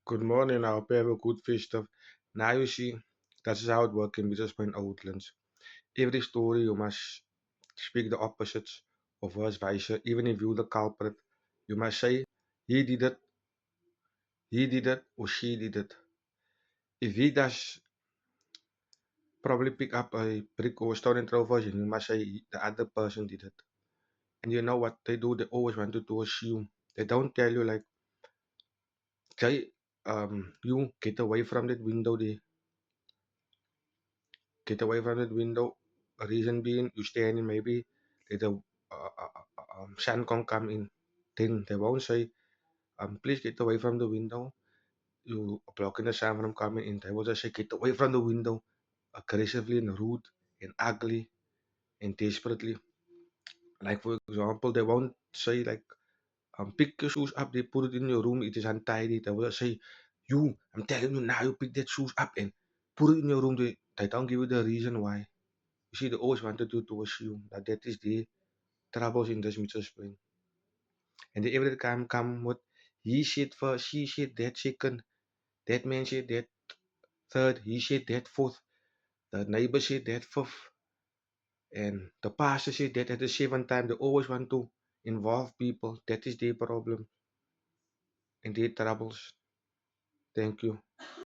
Good morning. I hope you have a good feast of. Now you see, that's how it works in business point outlets. Every story you must speak the opposites or vice versa. Even if you the culprit, you must say he did it, he did it, or she did it. If he does probably pick up a brick or stone and throw version, you must say the other person did it. And you know what they do? They always want to assume. They don't tell you like, okay, you get away from that window there. Get away from that window. A reason being, you stand in maybe let the sun can come in. Then they won't say, please get away from the window. You are blocking the sun from coming in. They will just say, get away from the window aggressively and rude and ugly and desperately. Like, for example, they won't say, like, pick your shoes up, they put it in your room, it is untidy. They will say, I'm telling you now, you pick that shoes up and put it in your room. They don't give you the reason why. You see, they always wanted to assume that that is the troubles in this mutual spring. And they every time come with he said first, she said that second, that man said that third, he said that fourth, the neighbor said that fifth, and the pastor said that at the seventh time. They always want to involve people. That is their problem and their troubles. Thank you.